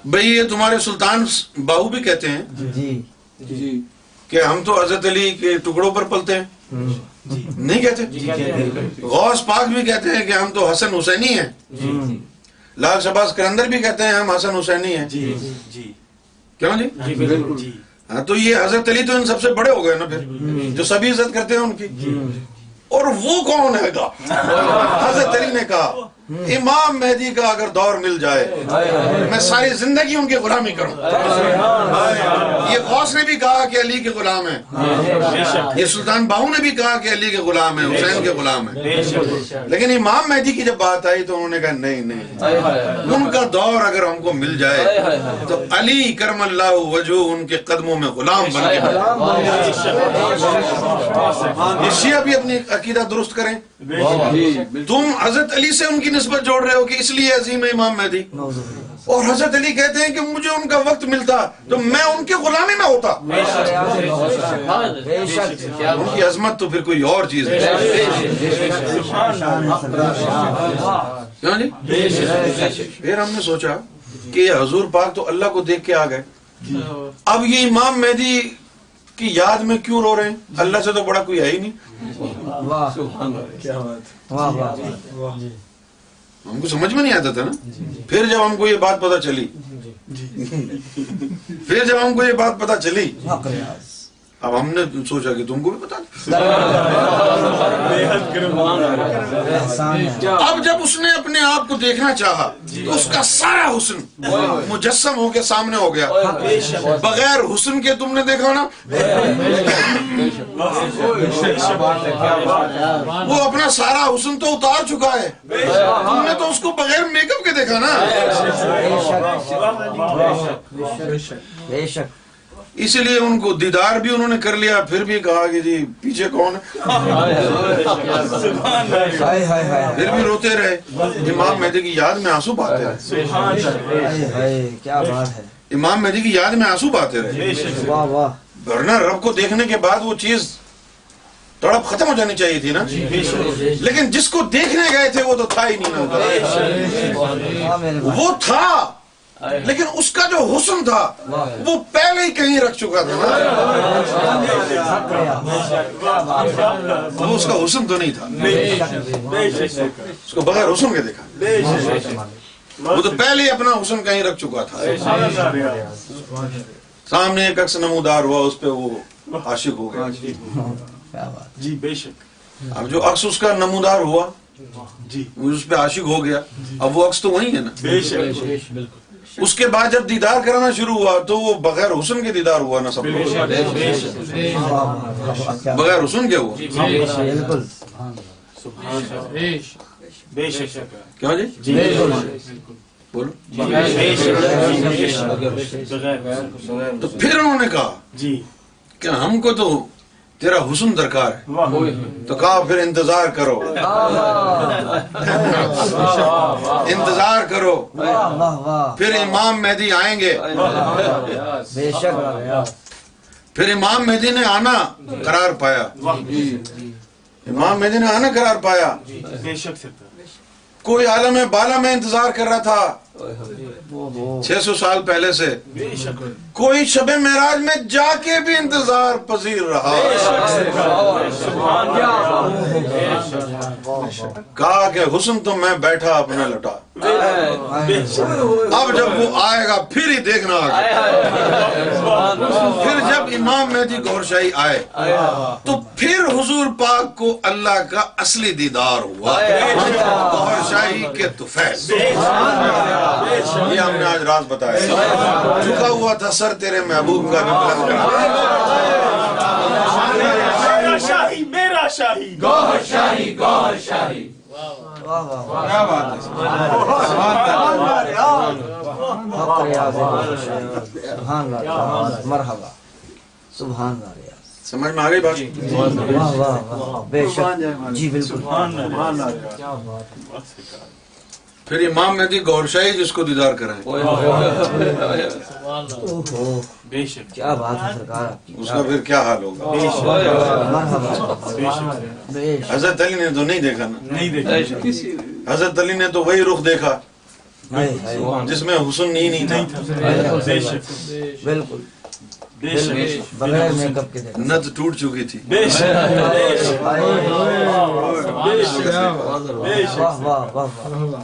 بھئی یہ تمہارے سلطان باہو بھی کہتے ہیں جی کہ ہم تو حضرت علی کے ٹکڑوں پر پلتے ہیں، نہیں کہتے؟ غوث پاک بھی کہتے ہیں کہ ہم تو حسن حسینی ہیں، لال شہباز قلندر بھی کہتے ہیں ہم حسن حسینی ہیں، جی کیوں جی؟ جی بالکل، ہاں تو یہ حضرت علی تو ان سب سے بڑے ہو گئے نا پھر، جو سبھی عزت کرتے ہیں ان کی، اور وہ کون ہے گا؟ حضرت علی نے کہا امام مہدی کا اگر دور مل جائے میں ساری زندگی ان کی غلامی کروں. یہ غوث نے بھی کہا کہ علی کے غلام ہیں, یہ سلطان باہو نے بھی کہا کہ علی کے غلام ہیں, حسین کے غلام ہیں, لیکن امام مہدی کی جب بات آئی تو انہوں نے کہا نہیں, ان کا دور اگر ہم کو مل جائے تو علی کرم اللہ وجہ ان کے قدموں میں غلام بن کے. یہ شیعہ بھی اپنی عقیدہ درست کریں. تم حضرت علی سے ان کی نسبت جوڑ رہے ہو کہ اس لیے عظیم امام مہدی, اور حضرت علی کہتے ہیں کہ مجھے ان کا وقت ملتا تو میں ان کے غلامی میں ہوتا. ان کی عظمت تو پھر کوئی اور چیز ہے. پھر ہم نے سوچا کہ یہ حضور پاک تو اللہ کو دیکھ کے آ گئے, اب یہ امام مہدی کی یاد میں کیوں رو رہے ہیں؟ اللہ سے تو بڑا کوئی ہے ہی نہیں. ہم کو سمجھ میں نہیں آتا تھا نا. پھر جب ہم کو یہ بات پتہ چلی اب ہم نے سوچا کہ تم کو بھی بتا. اب جب اس نے اپنے آپ کو دیکھنا چاہا تو اس کا سارا حسن مجسم ہو کے سامنے ہو گیا. بغیر حسن کے تم نے دیکھا نا, وہ اپنا سارا حسن تو اتار چکا ہے, تم نے تو اس کو بغیر میک اپ کے دیکھا نا. اسی لیے ان کو دیدار بھی انہوں نے کر لیا, پھر بھی کہا کہ جی پیچھے کون ہے, پھر بھی روتے رہے. امام مہدی کی یاد میں آنسو بہاتے رہے. کیا بات ہے, امام مہدی کی یاد میں آنسو بہاتے رہے. ورنہ رب کو دیکھنے کے بعد وہ چیز تڑپ ختم ہو جانی چاہیے تھی نا, لیکن جس کو دیکھنے گئے تھے وہ تو تھا ہی نہیں نا. وہ تھا لیکن اس کا جو حسن تھا وہ پہلے ہی کہیں رکھ چکا تھا نا. وہ اس کا حسن تو نہیں تھا, اس کو بغیر حسن کے دیکھا. وہ تو پہلے ہی اپنا حسن کہیں رکھ چکا تھا. سامنے ایک عکس نمودار ہوا, اس پہ وہ عاشق ہو گیا. جی بے شک. اب جو عکس اس کا نمودار ہوا جی اس پہ عاشق ہو گیا, اب وہ عکس تو وہی ہے نا. بے شک. اس کے بعد جب دیدار کرانا شروع ہوا تو وہ بغیر حسن کے دیدار ہوا نا. سب بغیر حسن کے ہوا. کیوں جی بولو. تو پھر انہوں نے کہا جی کہ ہم کو تو تیرا حسن درکار ہے. تو کہا پھر انتظار کرو, انتظار کرو, پھر امام مہدی آئیں گے. پھر امام مہدی نے آنا قرار پایا. امام مہدی نے آنا قرار پایا. کوئی عالم بالا میں انتظار کر رہا تھا 600 سال پہلے سے, کوئی شب معراج میں جا کے بھی انتظار پذیر رہا. کہا کہ حسن تو میں بیٹھا اپنا لٹا, اب جب وہ آئے گا پھر ہی دیکھنا آگے. پھر جب امام مہدی گور شاہی آئے تو پھر حضور پاک کو اللہ کا اصلی دیدار ہوا, گور شاہی کے طفیل. یہ ہم نے آج راز بتایا. جھکا ہوا تھا سر تیرے محبوب کا میرا شاہی, میرا شاہی, گوہر شاہی, گوہر شاہی. کیا بات ہے. مرحبا, سبحان اللہ. سمجھ میں آ گئی بات. واہ واہ واہ, بے شک جی بالکل. پھر امام مہدی گور شاہی جس کو دیدار کرائیں. بے شک. کیا بات ہے سرکار آپ کی. اس کا پھر کیا حال ہوگا. حضرت علی نے تو نہیں دیکھا نا, نہیں دیکھا. حضرت علی نے تو وہی رخ دیکھا جس میں حسن ہی نہیں تھا. بے شک. بالکل بے شک. بغیر میک اپ کے دیکھا. نت ٹوٹ چکی تھی. بے شک. واہ واہ واہ,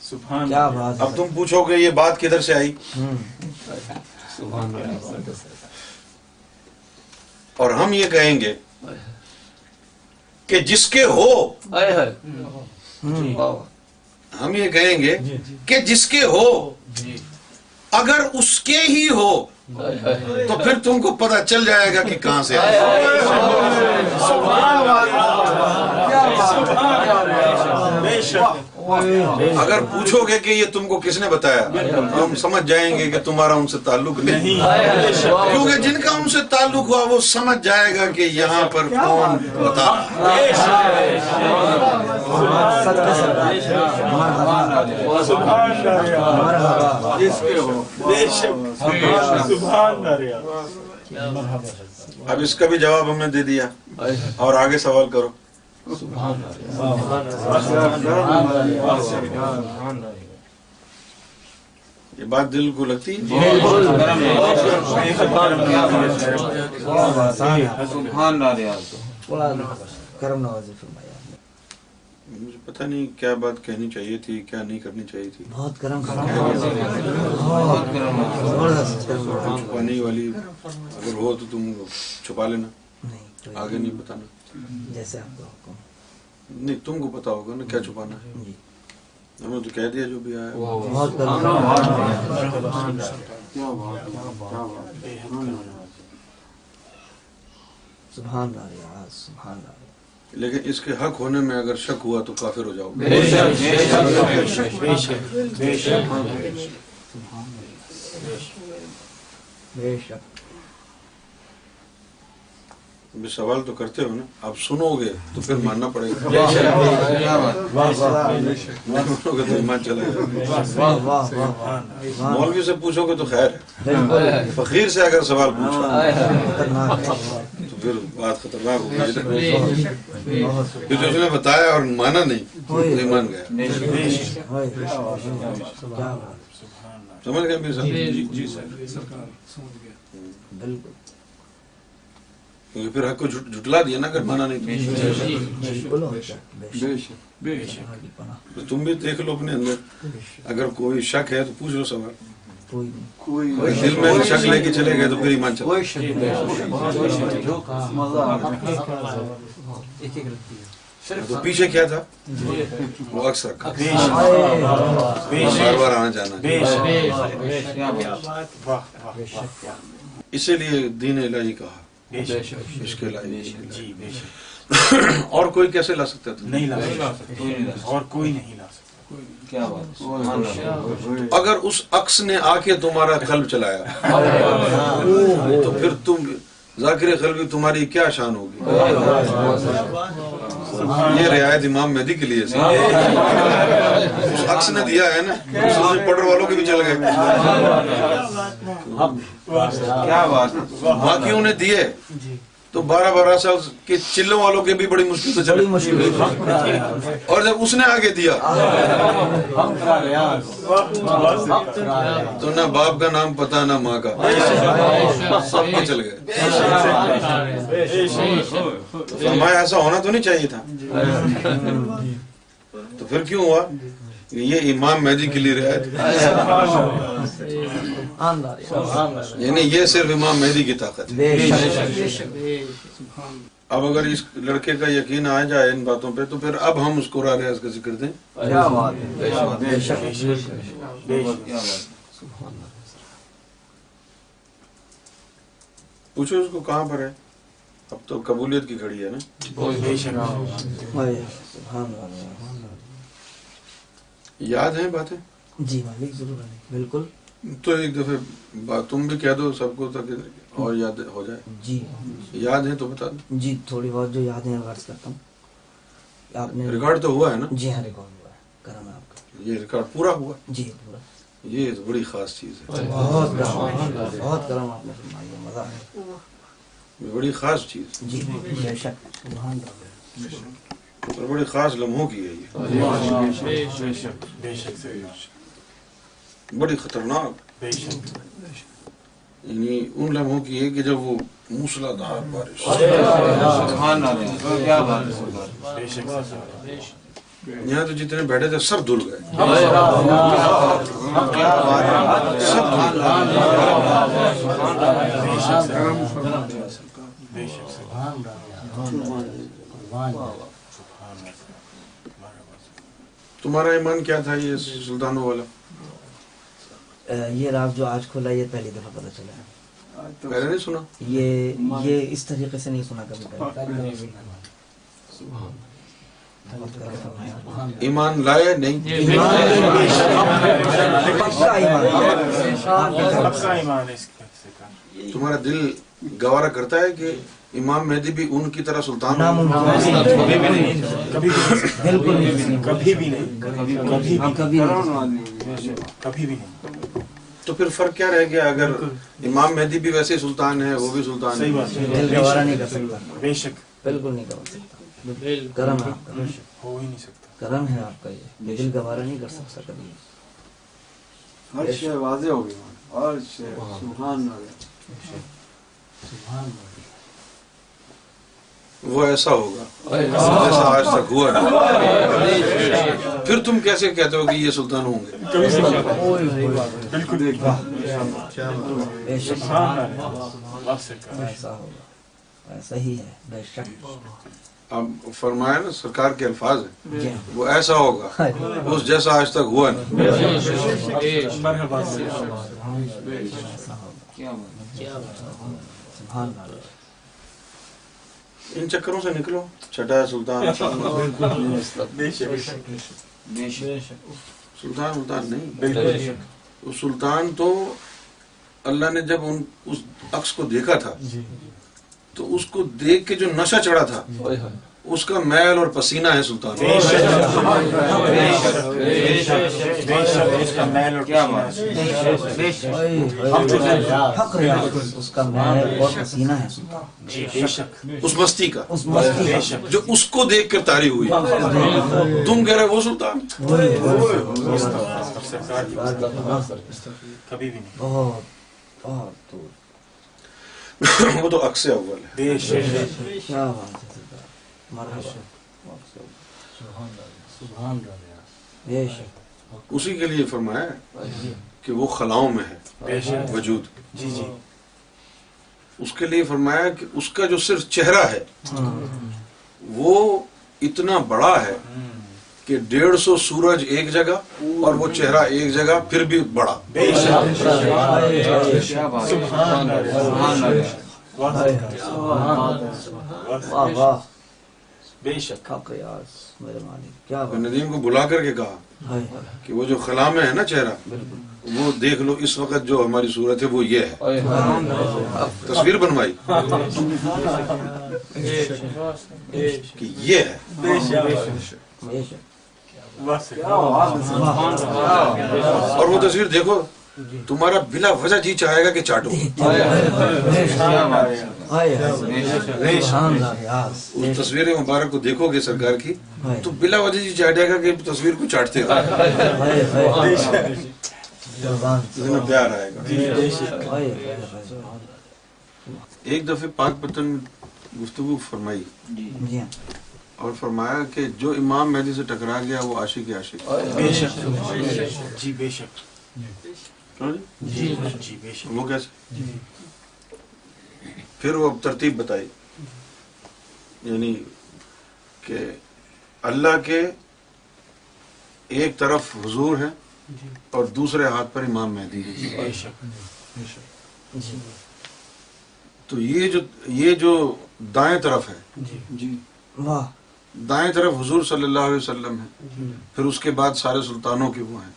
سبحان. کیا بات ہے. اب تم پوچھو کہ یہ بات کدھر سے آئی, اور ہم یہ کہیں گے کہ جس کے ہو ہم یہ کہیں گے کہ جس کے ہو اگر اس کے ہی ہو تو پھر تم کو پتہ چل جائے گا کہ کہاں سے آئے. اگر پوچھو گے کہ یہ تم کو کس نے بتایا ہم سمجھ جائیں گے کہ تمہارا ان سے تعلق نہیں, کیونکہ جن کا ان سے تعلق ہوا وہ سمجھ جائے گا کہ یہاں پر کون بتا اب اس کا بھی جواب ہم نے دے دیا اور آگے سوال کرو. یہ بات دل کو لگتی مجھے پتہ نہیں کیا بات کہنی چاہیے تھی کیا نہیں کرنی چاہیے تھی. بہت گرم چھپانے والی اگر ہو تو تم چھپا لینا, آگے نہیں بتانا. جیسے آپ کو حکم. نہیں تم کو پتا ہوگا نا کیا چھپانا ہے. جی ہم نے تو کہہ دیا جو بھی آیا. بہت گرم. سبحان اللہ ریاض سبحان اللہ. لیکن اس کے حق ہونے میں اگر شک ہوا تو کافر ہو جاؤ. بے شک. سوال تو کرتے ہو نا, آپ سنو گے تو پھر ماننا پڑے گا. سنو گے تو ایمان چلے گا. مولوی سے پوچھو گے تو خیر ہے, فقیر سے اگر سوال پوچھو تو پھر بات خطرناک ہو گئی. کیونکہ اس نے بتایا اور مانا نہیں تو ایمان گیا. سمجھ گئے میرے صاحب؟ بالکل. کیونکہ پھر حق کو جھٹلا دیا نا اگر مانا نہیں تو. تم بھی دیکھ لو اپنے اندر, اگر کوئی شک ہے تو پوچھ لو سوال. دل میں شک لے کے چلے گئے تو پھر ایمان چلے. تو پیچھے کیا تھا وہ عکس رکھا, بار بار آنا جانا. اسی لیے دین الہی کہا, عشق الہی. اور کوئی کیسے لا سکتا تھا؟ نہیں لا سکتا, اور کوئی نہیں لا سکتا. اگر اس عکس نے آ کے تمہارا قلب چلایا تو پھر تم ذاکر قلبی تمہاری کیا شان ہوگی. یہ رعایت امام مہدی کے لیے اس عکس نے دیا ہے نا, پڑر والوں کے بھی چل گئے. کیا بات, باقیوں نے دیے تو 12 سال کے چلوں والوں کے بھی بڑی مشکل سے چلے. اور جب اس نے آگے دیا تو نہ باپ کا نام پتا نہ ماں کا, سب کو چل گئے. فرمایا ایسا ہونا تو نہیں چاہیے تھا. تو پھر کیوں ہوا؟ یہ امام مہدی کے لیے رعایت, یعنی یہ صرف امام مہدی کی طاقت ہے. اب اگر اس لڑکے کا یقین آ جائے ان باتوں پہ تو پھر اب ہم اس کو راہ ریاض کا ذکر دیں. پوچھو اس کو کہاں پر ہے. اب تو قبولیت کی گھڑی ہے نا. یاد ہیں باتیں؟ جی مالک ضرور ہے, بالکل. تو ایک دفعہ تم بھی کہہ دو سب کو تاکہ اور یاد ہو جائے. جی یاد ہے تو بتا دو. جی تھوڑی بہت جو یاد ہے عرض کرتا ہوں. آپ نے ریکارڈ تو ہوا ہے نا؟ جی ہاں ریکارڈ ہوا ہے. کرم ہے آپ کا. یہ ریکارڈ پورا ہوا؟ جی پورا. یہ بڑی خاص چیز ہے. بہت کرم آپ نے فرمائی ہے, مزہ ہے. یہ بڑی خاص چیز. جی بے شک. سبحان اللہ. اور بڑی خاص لمحوں کی ہے یہ. بڑی خطرناک, یعنی ان لمحوں کی ہے کہ جب وہ موسلادھار بارش, یہاں تو جتنے بیٹھے تھے سب دھل گئے. سب دھل تمہارا ایمان کیا تھا یہ سلطانوں والا؟ یہ راز جو آج کھولا یہ پہلی دفعہ پتہ چلا ہے. پہلے نہیں سنا؟ یہ اس طریقے سے نہیں سنا کبھی پہلے. ایمان لائے نہیں؟ پکا ایمان. تمہارا دل گوارا کرتا ہے کہ امام مہدی بھی ان کی طرح سلطان ہو؟ کبھی بھی نہیں. تو پھر فرق کیا رہ گیا؟ اگر امام مہدی بھی ویسے سلطان ہے وہ بھی سلطان ہے. دل گوارا نہیں کر سکتا. بے شک بالکل نہیں کر سکتا. کرم ہے آپ کا. ہو ہی نہیں سکتا. کرم ہے آپ کا. یہ دل گوارا نہیں کر سکتا کبھی. ہر شے واضح ہو گئی. ہر شے سبحان اللہ. وہ ایسا ہوگا جیسا آج تک ہوا ہے. پھر تم کیسے کہتے ہو کہ یہ سلطان ہوں گے؟ بالکل بے شک ایسا ہوگا. ایسا ہی ہے بے شک. اب فرمایا نا سرکار کے الفاظ ہیں جی وہ ایسا ہوگا اس جیسا آج تک ہوا نہیں. ایسا ہوگا. سبحان اللہ. ان چکروں سے نکلو. چھٹا ہے سلطان. سلطان نہیں. وہ سلطان تو اللہ نے جب اس عکس کو دیکھا تھا تو اس کو دیکھ کے جو نشہ چڑھا تھا اس کا میل اور پسینہ ہے سلطان. اس کا میل اور پسینہ ہے سلطان. اس مستی کا جو اس کو دیکھ کر طاری ہوئی. تم کہہ رہے وہ سلطان. کبھی بھی نہیں. بہت بہت دور. وہ تو عکس اول ہے. کیا بات ہے. بے شک. اسی کے لیے فرمایا کہ وہ خلاؤں میں ہے وجود. جی جی. اس کے لیے فرمایا کہ اس کا جو صرف چہرہ ہے وہ اتنا بڑا ہے کہ 150 سورج ایک جگہ اور وہ چہرہ ایک جگہ پھر بھی بڑا. بے شک. میرے مالک کیا ندیم کو بلا کر کے کہا کہ وہ جو خلا میں ہے نا چہرہ وہ دیکھ لو. اس وقت جو ہماری صورت ہے وہ یہ ہے. تصویر بنوائی کہ یہ ہے. اور وہ تصویر دیکھو تمہارا بلا وجہ جی چاہے گا کہ چاٹو. اس تصویر مبارک کو دیکھو گے سرکار کی تو بلا وجہ جی چاہے گا کہ تصویر کو چاٹتے رہو. اتنا پیار آئے گا. ایک دفعہ پاک پتن میں گفتگو فرمائی اور فرمایا کہ جو امام مہدی سے ٹکرا گیا وہ عاشق عاشق. بے شک. جی بے شک. جی بے شک. وہ کیسے؟ پھر وہ ترتیب بتائی یعنی کہ اللہ کے ایک طرف حضور ہیں اور دوسرے ہاتھ پر امام مہدی ہے. تو یہ جو دائیں طرف ہے دائیں طرف حضور صلی اللہ علیہ وسلم ہے. پھر اس کے بعد سارے سلطانوں کے وہ ہیں.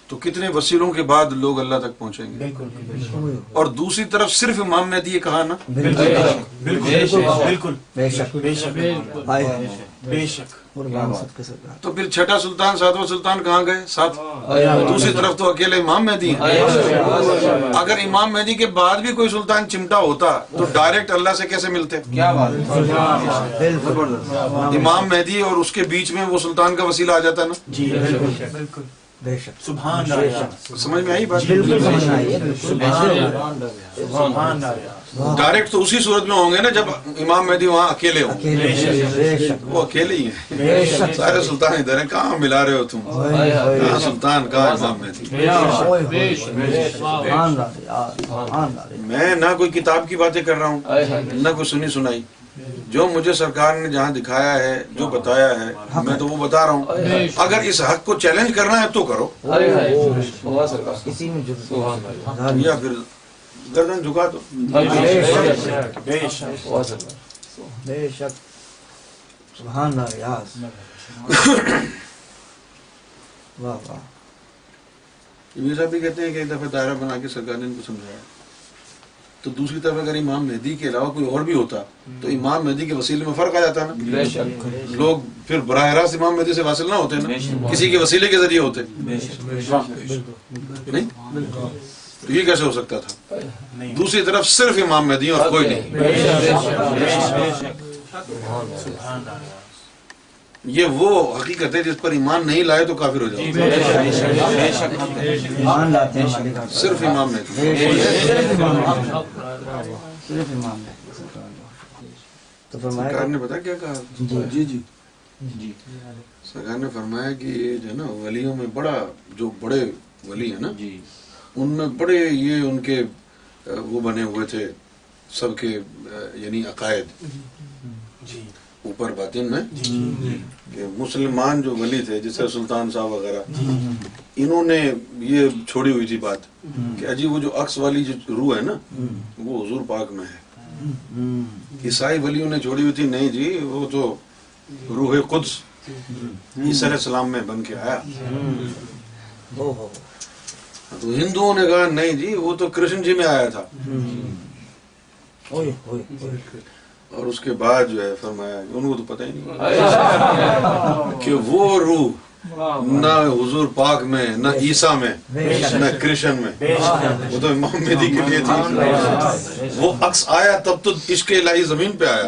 تو کتنے وسیلوں کے بعد لوگ اللہ تک پہنچیں گے. اور دوسری طرف صرف امام مہدی یہ کہا نا. بالکل بے شک. بے شک. بے شک. تو پھر چھٹا سلطان ساتواں سلطان کہاں گئے؟ ساتھ. دوسری طرف تو اکیلے امام مہدی ہیں. اگر امام مہدی کے بعد بھی کوئی سلطان چمٹا ہوتا تو ڈائریکٹ اللہ سے کیسے ملتے؟ امام مہدی اور اس کے بیچ میں وہ سلطان کا وسیلہ آ جاتا نا. جی بالکل. بے شک. سبحان اللہ. سمجھ میں آئی بات؟ ڈائریکٹ تو اسی صورت میں ہوں گے نا جب امام مہدی وہاں اکیلے ہوں. وہ اکیلے ہی ہیں. سارے سلطان ادھر ہیں. کہاں ملا رہے ہو تم؟ کہاں سلطان کہاں امام مہدی؟ میں نہ کوئی کتاب کی باتیں کر رہا ہوں نہ کوئی سنی سنائی. جو مجھے سرکار نے جہاں دکھایا ہے جو بتایا ہے میں تو وہ بتا رہا ہوں. اگر اس حق کو چیلنج کرنا ہے تو کرو اسی میں جو یا پھر گردن جھکا دو. بے شک بے شک سبحان اللہ ریاض واہ واہ. یہ صاحب بھی کہتے ہیں کہ ایک دفعہ دائرہ بنا کے سرکار نے ان کو سمجھایا تو دوسری طرف اگر امام مہدی کے علاوہ کوئی اور بھی ہوتا تو امام مہدی کے وسیلے میں فرق آ جاتا نا. لوگ پھر براہ راست امام مہدی سے واصل نہ ہوتے نا, کسی کے وسیلے کے ذریعے ہوتے. نہیں تو یہ کیسے ہو سکتا تھا؟ دوسری طرف صرف امام مہدی اور کوئی نہیں. یہ وہ حقیقت ہے جس پر ایمان نہیں لائے تو کافر ہو جاؤ. ایمان لاتے ہیں صرف امام مہدی. صرف امام ہے. تو فرمایا سرکار نے پتا کیا کہا؟ جی جی سرکار نے فرمایا کہ یہ جو ہے نا ولیوں میں بڑا جو بڑے ولی ہیں نا ان میں بڑے یہ ان کے وہ بنے ہوئے تھے سب کے یعنی عقائد اوپر باطن میں کہ مسلمان جو ولی تھے جیسے سلطان صاحب وغیرہ انہوں نے یہ چھوڑی ہوئی تھی بات کہ اجی وہ جو عکس والی جو روح ہے نا وہ حضور پاک میں ہے. عیسائی ولیوں نے چھوڑی ہوئی تھی نہیں جی وہ تو روح قدس عیسیٰ علیہ السلام میں بن کے آیا. تو ہندوؤں نے کہا نہیں جی وہ تو کرشن جی میں آیا تھا. اور اس کے بعد جو ہے فرمایا ان کو تو پتہ ہی نہیں کہ وہ روح نہ حضور پاک میں نہ عیسیٰ میں نہ کرشن میں, وہ تو امام مہدی کے لیے تھی. وہ عکس آیا تب تو عشق الہی زمین پہ آیا.